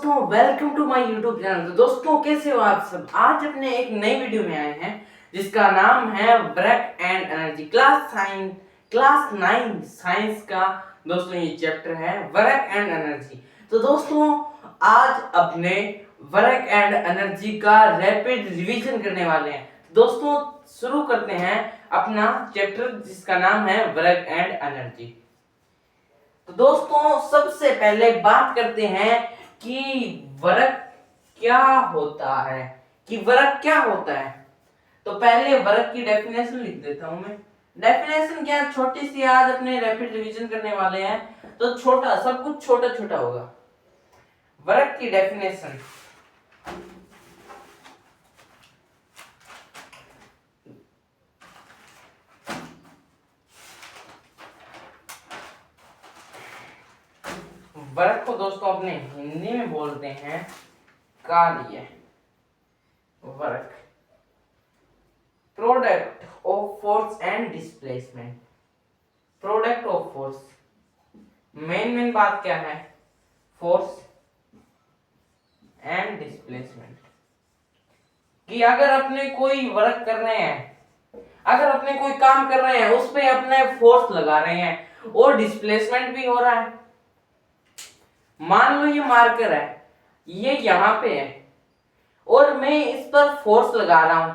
दोस्तों welcome to my YouTube channel. तो दोस्तों कैसे हो आप सब। आज अपने एक नई वीडियो में आए हैं जिसका नाम है work and energy. Class 9 science का दोस्तों ये चैप्टर है वर्क एंड एनर्जी। तो दोस्तों आज अपने वर्क एंड एनर्जी का रैपिड रिवीजन करने वाले हैं। दोस्तों शुरू करते हैं अपना चैप्टर जिसका नाम है वर्क एंड एनर्जी। तो दोस्तों सबसे पहले बात करते हैं कि वर्क क्या होता है। तो पहले वर्क की डेफिनेशन लिख देता हूं मैं। डेफिनेशन क्या, छोटी सी आज अपने रैपिड रिवीजन करने वाले हैं तो छोटा, सब कुछ छोटा छोटा होगा। वर्क की डेफिनेशन, वर्क को दोस्तों अपने हिंदी में बोलते हैं कार्य। Work product of force and displacement. Product of force, main बात क्या है, फोर्स एंड डिस्प्लेसमेंट। कि अगर अपने कोई वर्क कर रहे हैं, अगर अपने कोई काम कर रहे हैं उस पे अपने फोर्स लगा रहे हैं और डिस्प्लेसमेंट भी हो रहा है। मान लो ये मार्कर है, ये यहां पे है और मैं इस पर फोर्स लगा रहा हूं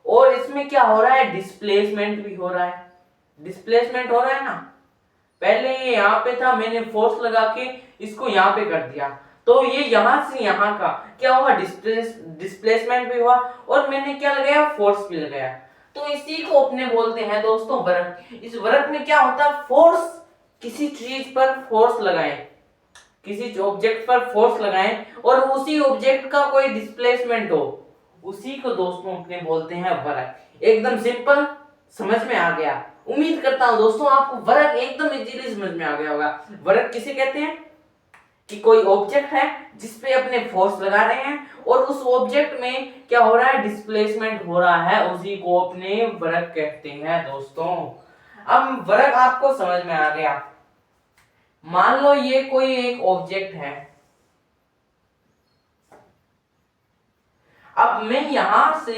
और इसमें क्या हो रहा है, डिस्प्लेसमेंट भी हो रहा है। डिस्प्लेसमेंट हो रहा है ना, पहले ये यहाँ पे था, मैंने फोर्स लगा के इसको यहाँ पे कर दिया तो ये यहां से यहां का क्या हुआ, डिस्प्लेसमेंट भी हुआ और मैंने क्या लगाया, फोर्स भी लगाया। तो इसी को अपने बोलते हैं दोस्तों वर्क। इस वर्क में क्या होता है, फोर्स, किसी चीज पर फोर्स लगाएं, किसी ऑब्जेक्ट पर फोर्स लगाएं और उसी ऑब्जेक्ट का कोई डिस्प्लेसमेंट हो, उसी को दोस्तों अपने बोलते हैं वर्क। एकदम सिंपल, समझ में आ गया। उम्मीद करता हूं दोस्तों आपको वर्क एकदम इजीली समझ में आ गया होगा। वर्क किसे कहते हैं कि कोई ऑब्जेक्ट है जिसपे अपने फोर्स लगा रहे हैं और उस ऑब्जेक्ट में क्या हो रहा है, डिस्प्लेसमेंट हो रहा है, उसी को अपने वर्क कहते हैं दोस्तों। अब वर्क आपको समझ में आ गया। मान लो ये कोई एक ऑब्जेक्ट है, अब मैं यहां से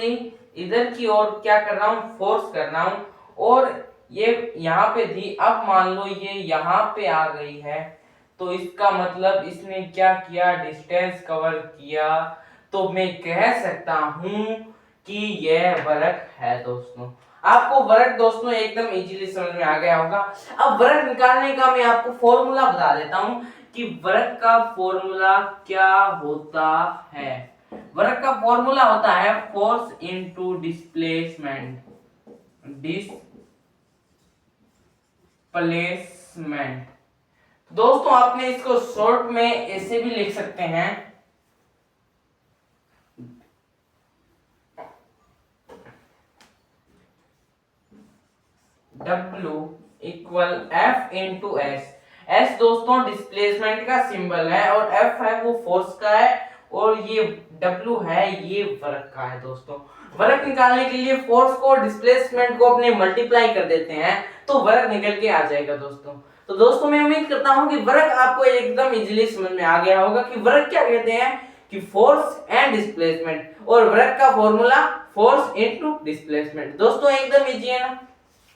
इधर की ओर क्या कर रहा हूं, फोर्स कर रहा हूं और ये यहां पे थी, अब मान लो ये यहां पे आ गई है तो इसका मतलब इसने क्या किया, डिस्टेंस कवर किया। तो मैं कह सकता हूं कि यह वर्क है दोस्तों। आपको वर्क दोस्तों एकदम इजीली समझ में आ गया होगा। अब वर्क निकालने का मैं आपको फॉर्मूला बता देता हूं कि वर्क का फॉर्मूला क्या होता है। वर्क का फॉर्मूला होता है फोर्स इनटू डिस्प्लेसमेंट। डिस्प्लेसमेंट दोस्तों आपने इसको शॉर्ट में ऐसे भी लिख सकते हैं, W equal F into S. S दोस्तों डिस्प्लेसमेंट का सिंबल है और F है वो फोर्स का है और ये W है ये वर्क का है दोस्तों। वर्क निकालने के लिए फोर्स को डिस्प्लेसमेंट को अपने मल्टीप्लाई कर देते हैं तो वर्क निकल के आ जाएगा दोस्तों। तो दोस्तों मैं उम्मीद करता हूं कि वर्क आपको एकदम इजीली समझ में आ गया होगा कि वर्क क्या कहते हैं, कि फोर्स एंड डिस्प्लेसमेंट, और वर्क का फॉर्मूला फोर्स इनटू डिस्प्लेसमेंट। दोस्तों एकदम इजी है ना।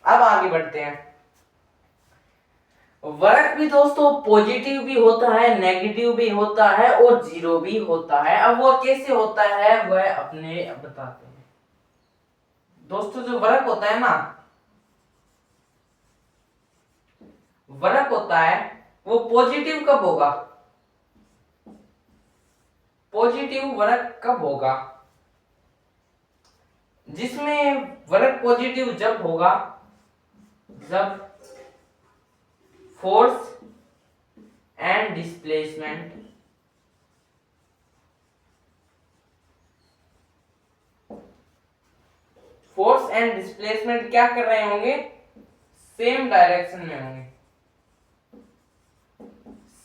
अब आगे बढ़ते हैं। वर्क भी दोस्तों पॉजिटिव भी होता है, नेगेटिव भी होता है और जीरो भी होता है। अब वो कैसे होता है वह अपने बताते हैं दोस्तों। जो वर्क होता है ना, वर्क होता है वो पॉजिटिव कब होगा, पॉजिटिव वर्क कब होगा, जिसमें वर्क पॉजिटिव जब होगा जब फोर्स एंड डिस्प्लेसमेंट क्या कर रहे होंगे, सेम डायरेक्शन में होंगे,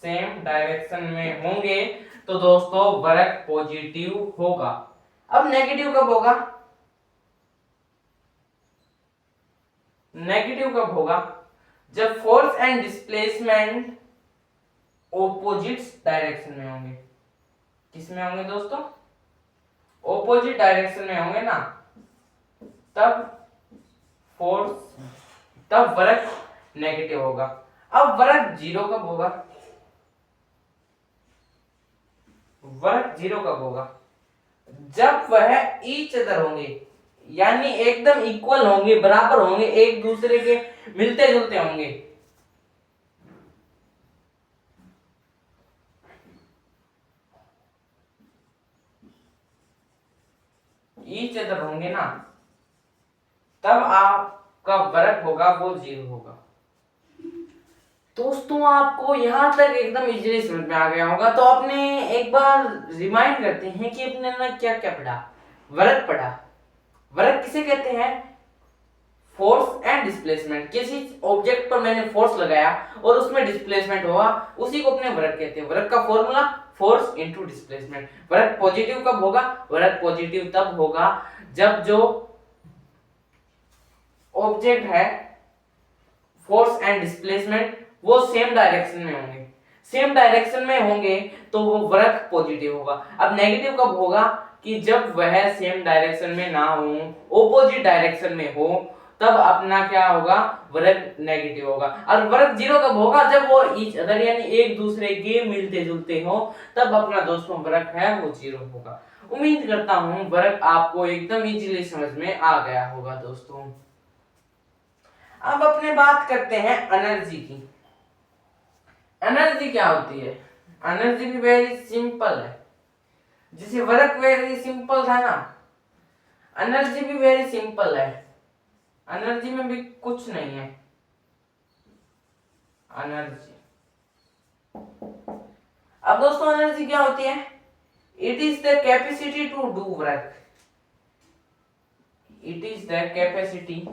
सेम डायरेक्शन में होंगे तो दोस्तों वर्क पॉजिटिव होगा। अब नेगेटिव कब होगा, नेगेटिव कब होगा, जब force and displacement opposite direction में होंगे। किस में होंगे दोस्तों? ऑपोजिट डायरेक्शन में होंगे ना, तब फोर्स, तब वर्क नेगेटिव होगा। अब वर्क जीरो कब होगा? वर्क जीरो कब होगा? जब वह ईच अदर होंगे, यानी एकदम इक्वल होंगे, बराबर होंगे, एक दूसरे के मिलते जुलते होंगे। ईच अदर होंगे ना, तब आपका वर्क होगा वो जीरो होगा। दोस्तों आपको यहां तक एकदम इजीली समझ में आ गया होगा। तो आपने एक बार रिमाइंड करते हैं कि अपने ना क्या क्या पढ़ा। वर्क पढ़ा। वर्क किसे कहते हैं? Force and displacement. किसी ऑब्जेक्ट पर मैंने फोर्स लगाया और उसमें डिस्प्लेसमेंट हुआ, उसी को अपने वर्क कहते हैं। वर्क का formula force into displacement. Work positive कब होगा? वर्क पॉजिटिव तब होगा जब जो ऑब्जेक्ट है, फोर्स एंड डिस्प्लेसमेंट, वो सेम डायरेक्शन में होंगे। सेम डायरेक्शन में होंगे तो वो वर्क पॉजिटिव होगा। अब नेगेटिव कब होगा? कि जब वह सेम डायरेक्शन में ना हो, ऑपोजिट डायरेक्शन में हो, तब अपना क्या होगा? वर्क नेगेटिव होगा। और वर्क जीरो कब होगा? जब वो ईच अदर यानी एक दूसरे के मिलते जुलते हो, तब अपना दोस्तों वर्क है वो जीरो होगा। उम्मीद करता हूं वर्क आपको एकदम इजीली समझ में आ गया होगा दोस्तों। अब अपने बात करते हैं एनर्जी की। एनर्जी क्या होती है? एनर्जी भी वेरी सिंपल है। जैसे वर्क वेरी सिंपल था ना, एनर्जी भी वेरी सिंपल है। एनर्जी में भी कुछ नहीं है। एनर्जी, अब दोस्तों एनर्जी क्या होती है? It is the capacity to do work. It is the capacity,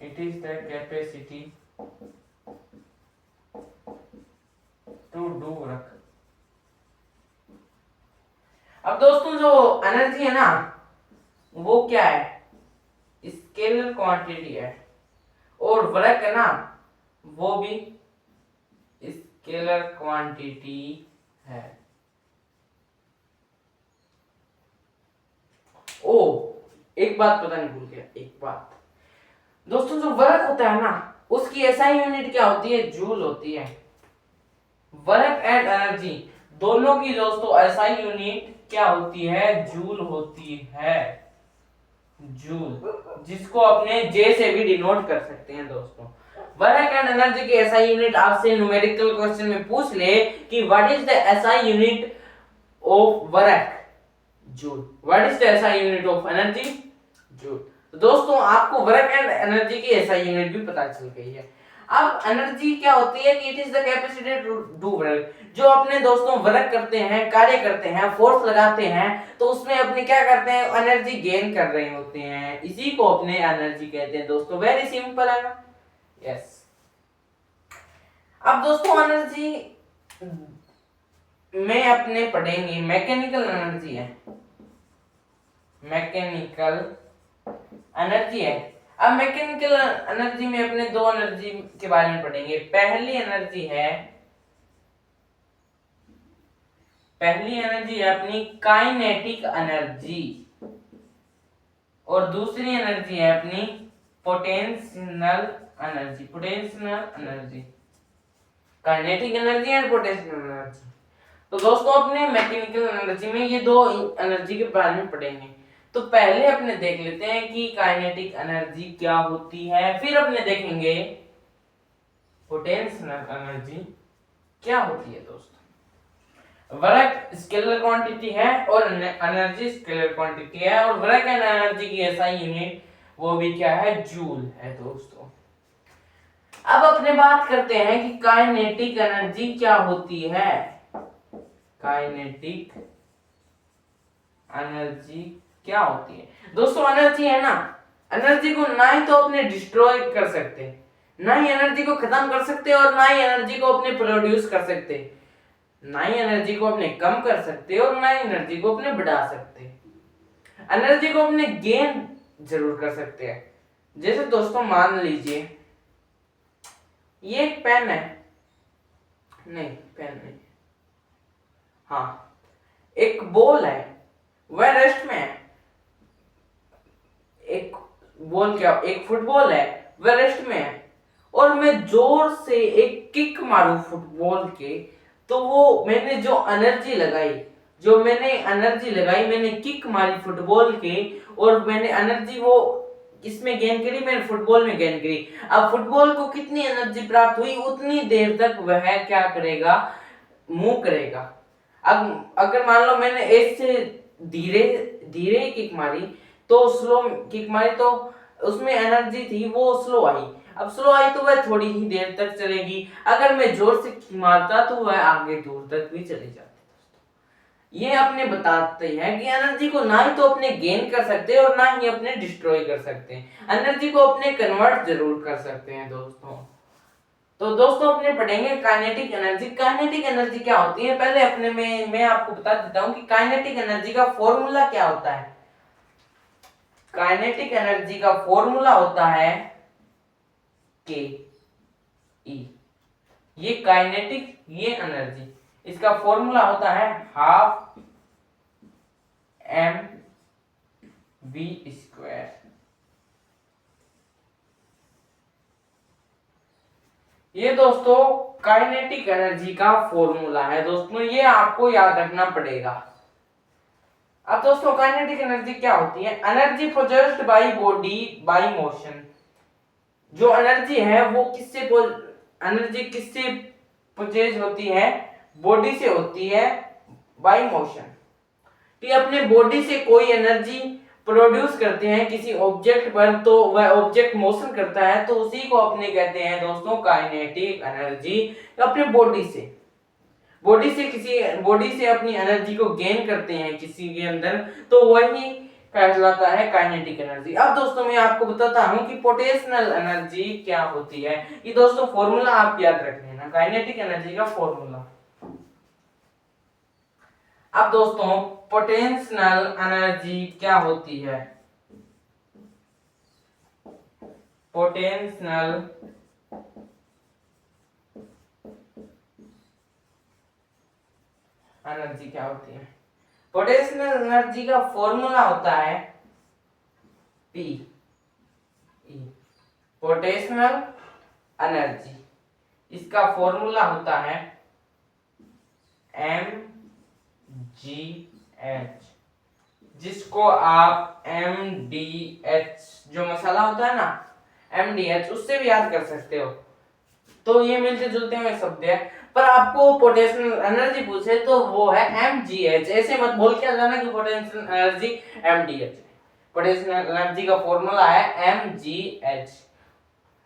it is the capacity to do work। अब दोस्तों जो एनर्जी है ना, वो क्या है? स्केलर क्वांटिटी है। और वर्क है ना, वो भी स्केलर क्वांटिटी है। ओ, एक बात पता नहीं भूल गया, एक बात दोस्तों, जो वर्क होता है ना, उसकी एसआई यूनिट क्या होती है? जूल होती है। वर्क एंड एनर्जी दोनों की दोस्तों एसआई यूनिट क्या होती है? जूल होती है। जूल, जिसको अपने जे से भी डिनोट कर सकते हैं दोस्तों। वर्क एंड एनर्जी की एसआई यूनिट आपसे न्यूमेरिकल क्वेश्चन में पूछ ले कि what is the SI unit of work? Joule. What is the SI unit of energy? Joule. तो दोस्तों आपको वर्क एंड एनर्जी की एसआई यूनिट भी पता चल गई है। अब एनर्जी क्या होती है? कि it is the capacity to do work. जो अपने दोस्तों वर्क करते हैं, कार्य करते हैं, फोर्स लगाते हैं, तो उसमें अपने क्या करते हैं? एनर्जी गेन कर रहे होते हैं। इसी को अपने एनर्जी कहते हैं दोस्तों। वेरी सिंपल है ना? यस। अब दोस्तों एनर्जी में अपने पढ़ेंगे मैकेनिकल एनर्जी है। मैकेनिकल एनर्जी है। अब मैकेनिकल एनर्जी में अपने दो एनर्जी के बारे में पढ़ेंगे। पहली एनर्जी है अपनी काइनेटिक एनर्जी, और दूसरी एनर्जी है अपनी potential energy. Kinetic energy and potential energy. तो दोस्तों अपने मैकेनिकल एनर्जी में ये दो एनर्जी के बारे में पढ़ेंगे। तो पहले अपने देख लेते हैं कि काइनेटिक एनर्जी क्या होती है, फिर अपने देखेंगे पोटेंशियल एनर्जी क्या होती है दोस्तों। वर्क स्केलर क्वांटिटी है और एनर्जी स्केलर क्वांटिटी है, और वर्क एंड एनर्जी की एसआई यूनिट वो भी क्या है? जूल है दोस्तों। अब अपने बात करते हैं कि काइनेटिक एनर्जी क्या होती है। काइनेटिक एनर्जी क्या होती है दोस्तों? एनर्जी है ना, एनर्जी को ना ही तो अपने डिस्ट्रॉय कर सकते, ना ही एनर्जी को खत्म कर सकते, और ना ही एनर्जी को अपने प्रोड्यूस कर सकते, ना ही एनर्जी को अपने कम कर सकते, और ना ही एनर्जी को अपने बढ़ा सकते। एनर्जी को अपने गेन जरूर कर सकते हैं। जैसे दोस्तों मान लीजिए ये एक पेन है, नहीं, पेन नहीं। हाँ, एक बॉल है, वह रेस्ट में है। एक बॉल क्या, एक फुटबॉल है, वह रेस्ट में है, और मैं जोर से एक किक मारूं फुटबॉल के, तो वो मैंने जो एनर्जी लगाई, मैंने किक मारी फुटबॉल के, और मैंने एनर्जी वो इसमें गेन करी, मैंने फुटबॉल में गेन करी। अब फुटबॉल को कितनी एनर्जी प्राप्त हुई, उतनी देर तक वह क्या करेगा, मूव करेगा। अब अगर मान लो मैंने ऐसे धीरे धीरे किक मारी, तो स्लो किक मारी, तो उसमें एनर्जी थी वो स्लो आई। अब स्लो आई तो वह थोड़ी ही देर तक चलेगी, अगर मैं जोर से किक मारता तो वह आगे दूर तक भी चली जाती। ये अपने बताते हैं कि एनर्जी को ना ही तो अपने गेन कर सकते हैं और ना ही अपने डिस्ट्रॉय कर सकते हैं, एनर्जी को अपने कन्वर्ट जरूर कर सकते हैं दोस्तों। तो दोस्तों अपने पढ़ेंगे काइनेटिक एनर्जी। काइनेटिक एनर्जी क्या होती है, पहले अपने में मैं आपको बता देता हूं कि काइनेटिक एनर्जी का फॉर्मूला क्या होता है। काइनेटिक एनर्जी का फॉर्मूला होता है के ई। ये काइनेटिक, ये एनर्जी, इसका फॉर्मूला होता है हाफ एम वी स्क्वायर। ये दोस्तों काइनेटिक एनर्जी का फॉर्मूला है दोस्तों, ये आपको याद रखना पड़ेगा। अब दोस्तों काइनेटिक एनर्जी क्या होती है, energy produced by body by motion. जो एनर्जी है वो एनर्जी किससे प्रोड्यूस होती है, बॉडी से होती है, बाय मोशन। कि अपने बॉडी से कोई एनर्जी प्रोड्यूस करते हैं किसी ऑब्जेक्ट पर, तो वह ऑब्जेक्ट मोशन करता है, तो उसी को अपने कहते हैं दोस्तों काइनेटिक एनर्जी। अपने बॉडी से अपनी एनर्जी को गेन करते हैं किसी के अंदर, तो वही कहलाता है काइनेटिक एनर्जी। अब दोस्तों मैं आपको बताता हूं कि पोटेंशियल एनर्जी क्या होती है। ये दोस्तों फॉर्मूला आप याद रख लेना, काइनेटिक एनर्जी का फॉर्मूला। अब दोस्तों पोटेंशियल एनर्जी क्या होती है, पोटेंशियल एनर्जी क्या होती है, पोटेंशियल एनर्जी का फॉर्मूला होता है पी ई। पोटेंशियल एनर्जी, इसका फॉर्मूला होता है एम जी एच, जिसको आप एम डी एच, जो मसाला होता है ना एम डी एच, उससे भी याद कर सकते हो। तो ये मिलते जुलते हुए शब्द है, पर आपको पोटेंशियल एनर्जी पूछे तो वो है एम जी एच। ऐसे मत बोल के जाना कि potential energy M D H. Potential energy का फॉर्मूला है एम जी एच।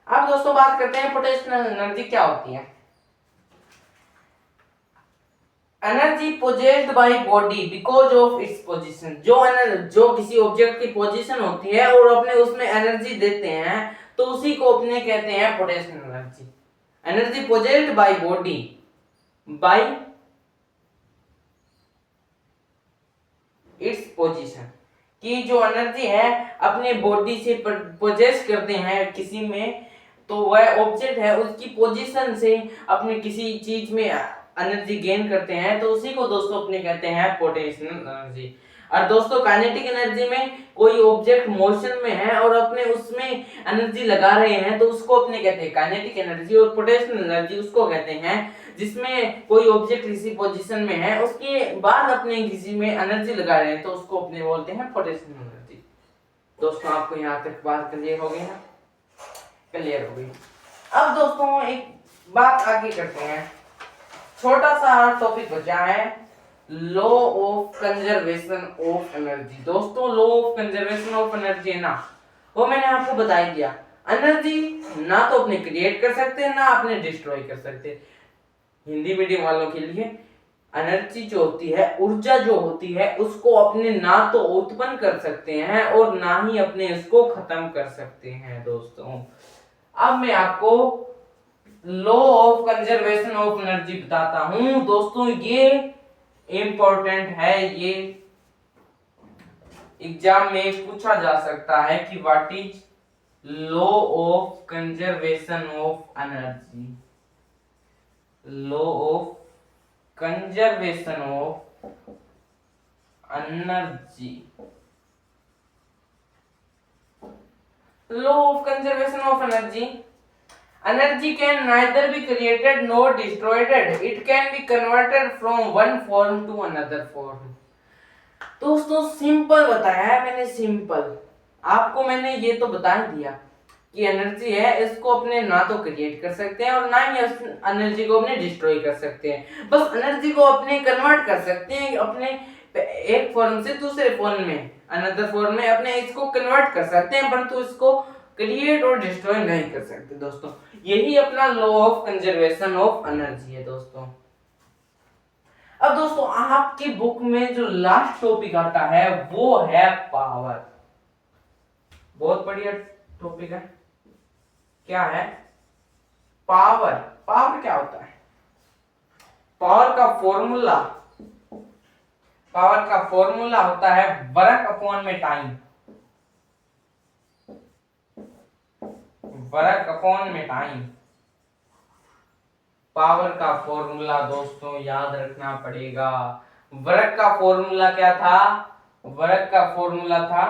अब दोस्तों बात करते हैं पोटेंशियल एनर्जी क्या होती है। Energy possessed by body because of its position. जो किसी ऑब्जेक्ट की पोजीशन होती है और अपने उसमें एनर्जी देते हैं, तो उसी को अपने कहते हैं potential energy. Energy possessed by body by its position, कि जो एनर्जी है अपने बॉडी से पोजेस करते हैं किसी में, तो वह ऑब्जेक्ट है उसकी पोजीशन से अपने किसी चीज में एनर्जी गेन करते हैं, तो उसी को दोस्तों अपने कहते हैं पोटेंशियल एनर्जी। और दोस्तों काइनेटिक एनर्जी में कोई ऑब्जेक्ट मोशन में है और अपने उसमें एनर्जी लगा रहे हैं, तो उसको अपने कहते हैं काइनेटिक एनर्जी। और पोटेंशियल एनर्जी उसको कहते हैं जिसमें कोई ऑब्जेक्ट किसी पोजीशन में है, उसके बाद अपने किसी में एनर्जी लगा रहे हैं, तो उसको अपने बोलते हैं पोटेंशियल एनर्जी। दोस्तों आपको यहाँ तक बात क्लियर हो गई ना, क्लियर हो गई। अब दोस्तों एक बात आगे करते हैं, छोटा सा टॉपिक बचा है, law of conservation of energy. दोस्तों law of conservation of energy है ना, वो मैंने आपको बता ही दिया। एनर्जी ना तो अपने क्रिएट कर सकते हैं ना अपने डिस्ट्रॉय कर सकते। हिंदी मीडियम वालों के लिए एनर्जी जो होती है, ऊर्जा जो होती है, उसको अपने ना तो उत्पन्न कर सकते हैं और ना ही अपने इसको खत्म कर सकते हैं दोस्तों। अब मैं आपको law of conservation of energy बताता हूं दोस्तों। ये इंपॉर्टेंट है, ये एग्जाम में पूछा जा सकता है कि what is law of conservation of energy. Law of conservation of energy. Law of conservation of energy, energy can neither be created nor destroyed, it can be converted from one form to another form। दोस्तों simple बताया है मैंने, simple. आपको मैंने ये तो बता ही दिया कि एनर्जी है, इसको अपने ना तो क्रिएट कर सकते हैं और ना ही एनर्जी को अपने डिस्ट्रॉय कर सकते हैं। बस एनर्जी को अपने कन्वर्ट कर सकते हैं अपने एक फॉर्म से दूसरे फॉर्म में, अनदर फॉर्म में अपने इसको कन्वर्ट कर सकते हैं, परंतु इसको क्रिएट और डिस्ट्रॉय नहीं कर सकते दोस्तों। यही अपना law of conservation of energy है दोस्तों। अब दोस्तों आपकी बुक में जो लास्ट टॉपिक आता है वो है पावर। बहुत बढ़िया टॉपिक है। क्या है? पावर। पावर क्या होता है? पावर का फॉर्मूला, पावर का फॉर्मूला होता है वर्क अपॉन में टाइम। वर्क अपॉन में टाइम, पावर का फॉर्मूला दोस्तों याद रखना पड़ेगा। वर्क का फॉर्मूला क्या था? वर्क का फॉर्मूला था,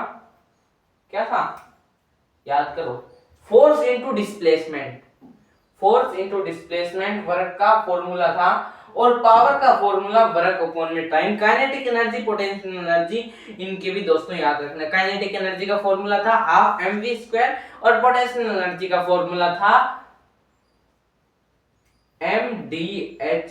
क्या था? याद करो, force into displacement. Force into displacement work का फॉर्मूला था, और पावर का फॉर्मूला वर्क अपॉन में time. Kinetic energy, potential energy, इनके भी दोस्तों याद रखना। काइनेटिक एनर्जी का फॉर्मूला था हाफ mv² और पोटेंशियल एनर्जी का फॉर्मूला था mgh।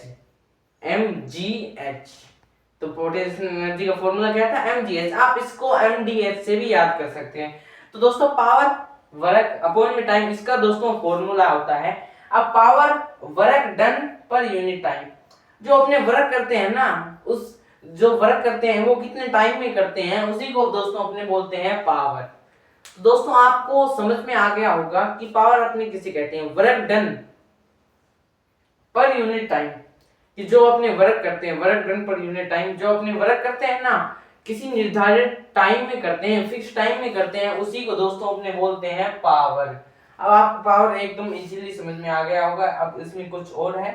तो पोटेंशियल एनर्जी का फॉर्मूला क्या था? mgh। आप इसको mdh से भी याद कर सकते हैं। तो दोस्तों पावर वर्क अपॉन में टाइम, इसका दोस्तों फॉर्मूला होता है। अब power work done per unit time. जो अपने वर्क करते हैं ना, उस जो वर्क करते हैं वो कितने टाइम में करते हैं, उसी को दोस्तों अपने बोलते हैं पावर। तो दोस्तों आपको समझ में आ गया होगा कि पावर अपने किसे कहते हैं? Work done per unit time. कि जो अपने वर्क करते हैं, work done per unit time, जो अपने वर्क करते हैं ना किसी निर्धारित टाइम में करते हैं, फिक्स टाइम में करते हैं, उसी को दोस्तों अपने बोलते हैं पावर। अब आपको पावर एकदम इजीली समझ में आ गया होगा। अब इसमें कुछ और है।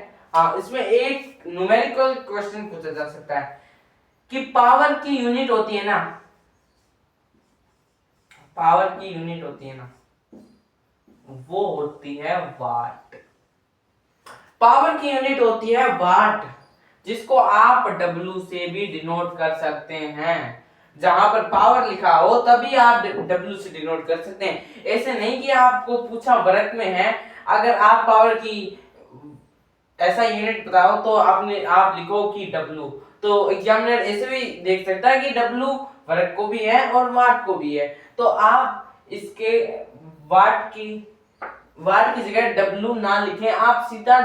इसमें एक न्यूमेरिकल क्वेश्चन पूछा जा सकता है कि पावर की यूनिट होती है ना, पावर की यूनिट होती है ना, वो होती है वाट। पावर की यूनिट होती है वाट, जिसको आप W से भी डिनोट कर सकते हैं। जहां पर पावर लिखा हो तभी आप W से डिनोट कर सकते हैं। ऐसे नहीं कि आपको पूछा वर्क में है, अगर आप पावर की ऐसा यूनिट बताओ तो आप लिखो कि W, तो एग्जामिनर ऐसे भी देख सकता है कि W वर्क को भी है और वाट को भी है। तो आप इसके वाट की जगह W ना लिखें, आप सीधा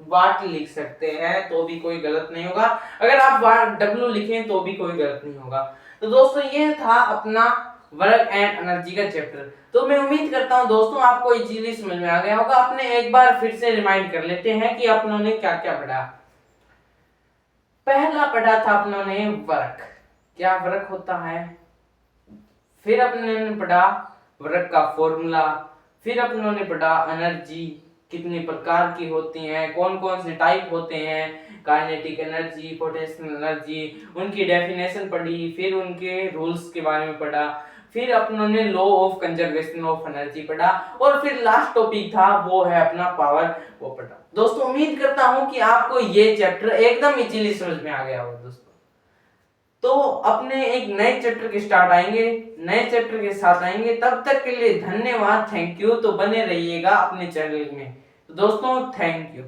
वाट लिख सकते हैं, तो भी कोई गलत नहीं होगा। अगर आप W लिखें तो भी कोई गलत नहीं होगा। तो दोस्तों ये था अपना वर्क एंड एनर्जी का चैप्टर। तो मैं उम्मीद करता हूं दोस्तों आपको इजीली समझ में आ गया होगा। अपने एक बार फिर से रिमाइंड कर लेते हैं कि अपनों ने क्या क्या पढ़ा। पहला पढ़ा था अपनों ने वर्क, क्या वर्क होता है। फिर अपने ने पढ़ा वर्क का फॉर्मूला। फिर अपनों ने पढ़ा एनर्जी कितने प्रकार की होती हैं, कौन कौन से टाइप होते हैं, काइनेटिक एनर्जी, पोटेंशियल एनर्जी, उनकी डेफिनेशन पढ़ी। फिर उनके रूल्स के बारे में पढ़ा। फिर अपनों ने law of conservation of energy पढ़ा, और फिर लास्ट टॉपिक था वो है अपना पावर, वो पढ़ा। दोस्तों उम्मीद करता हूं कि आपको ये चैप्टर एकदम इजीली समझ में आ गया होगा दोस्तों। तो अपने एक नए चैप्टर के स्टार्ट आएंगे, नए चैप्टर के साथ आएंगे। तब तक के लिए धन्यवाद, थैंक यू। तो बने रहिएगा अपने चैनल में। तो दोस्तों थैंक यू।